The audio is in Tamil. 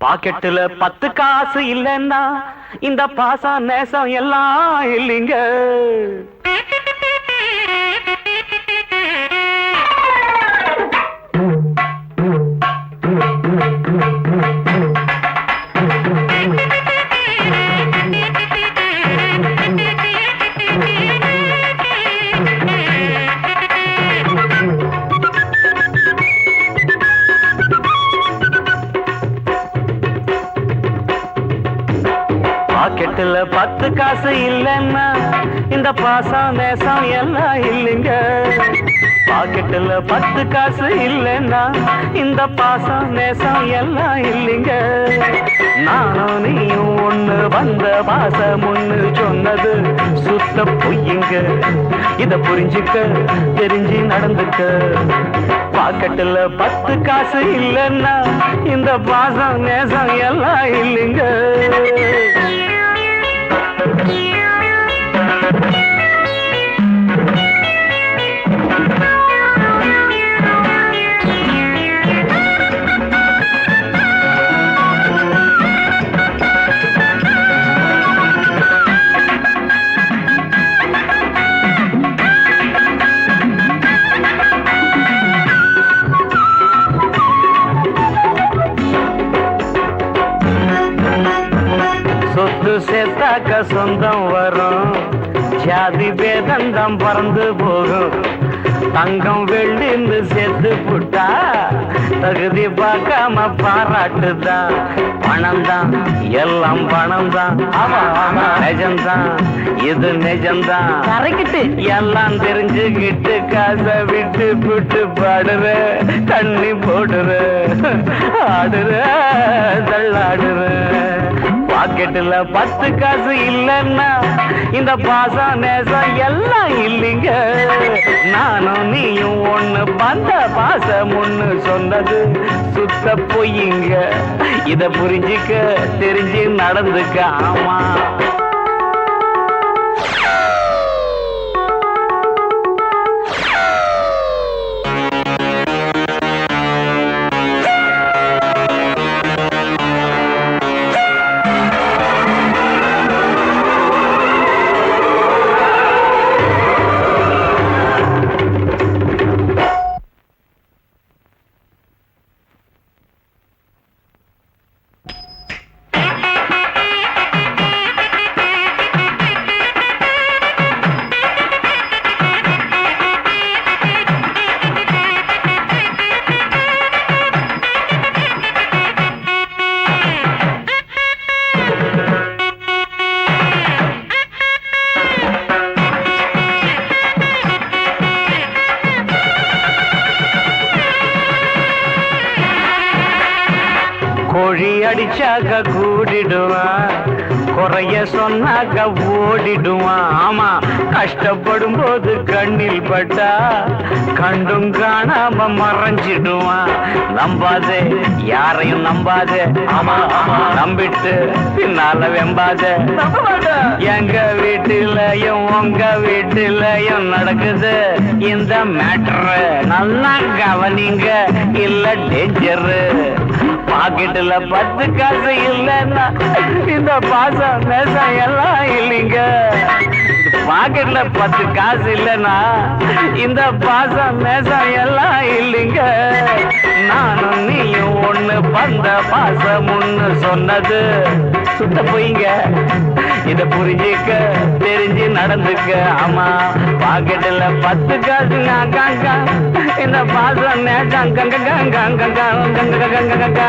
பாக்கெட்டுல 10 காசு இல்லைன்னா இந்த பாசம் நேசம் எல்லாம் இல்லைங்க. பாக்கெட்டுல 10 காசு இல்லைன்னா இந்த பாசம் நேசம் எல்லாம் இல்லைங்க. பாக்கெட்டுல 10 காசு இல்லைன்னா இந்த பாசம் நேசம் எல்லாம் இல்லைங்க. நானும் நீயும் ஒண்ணு வந்த பாசம் ஒண்ணு சொன்னது சுத்த பொய்யுங்க. இத புரிஞ்சுக்க தெரிஞ்சு நடந்துக்க. பாக்கெட்டுல 10 காசு இல்லைன்னா இந்த பாசம் நேசம் எல்லாம் இல்லைங்க. சொத்து சேர்த்தாக்க சொந்தம் வரும், ஜாதி பேதந்தம் பறந்து போகும். தங்கம் வெள்ளின்னு சேர்த்து புட்டா தகுதி பார்க்காம பாராட்டுதான். பணம்தான் எல்லாம் பணம்தான், நிஜம்தான் இது நிஜம்தான். எல்லாம் தெரிஞ்சுக்கிட்டு காசை விட்டு புட்டு பாடுற, தண்ணி போடுற, ஆடுற தள்ளாடுற. பாக்கெட்டுல 10 காசு இல்லைன்னா இந்த பாசம் நேசம் எல்லாம் இல்லைங்க. நானும் நீயும் ஒண்ணு வந்த பாசம் ஒண்ணு சொன்னது சுத்த பொய்யுங்க. இத புரிஞ்சுக்க தெரிஞ்சு நடந்துக்க. ஆமா, கோழி அடிச்சாக கூடிடுவான், குறைய சொன்னாக்க ஓடிடுவான். ஆமா, கஷ்டப்படும் போது கண்ணில் பட்டா கண்டும் காணாம மறைஞ்சிடுவான். நம்பாதே, யாரையும் நம்பாதே. ஆமா ஆமா, நம்பிட்டு பின்னால வெம்பாதே. எங்க வீட்டிலையும் உங்க வீட்டிலையும் நடக்குது இந்த மேட்டரு. நல்லா கவனிங்க, இல்ல டேஞ்சரு. பாக்கெட்டுல 10 காசு இல்லைன்னா இந்த பாசம் நேசம் எல்லாம் இல்லைங்க. பாக்கெட்ல 10 காசு இல்லைன்னா இந்த பாசம் நேசம் எல்லாம் இல்லைங்க. நானும் நீயும் ஒண்ணு வந்த பாசம் ஒண்ணு சொன்னது சுத்த பொய்ங்க. இத புரிஞ்சுக்க தெரிஞ்சு நடந்துக்க. ஆமா, பாக்கெட்டுல 10 காசு இந்த பாசம் நேசம் கங்க கங்க கங்க கங்க கங்க கங்க.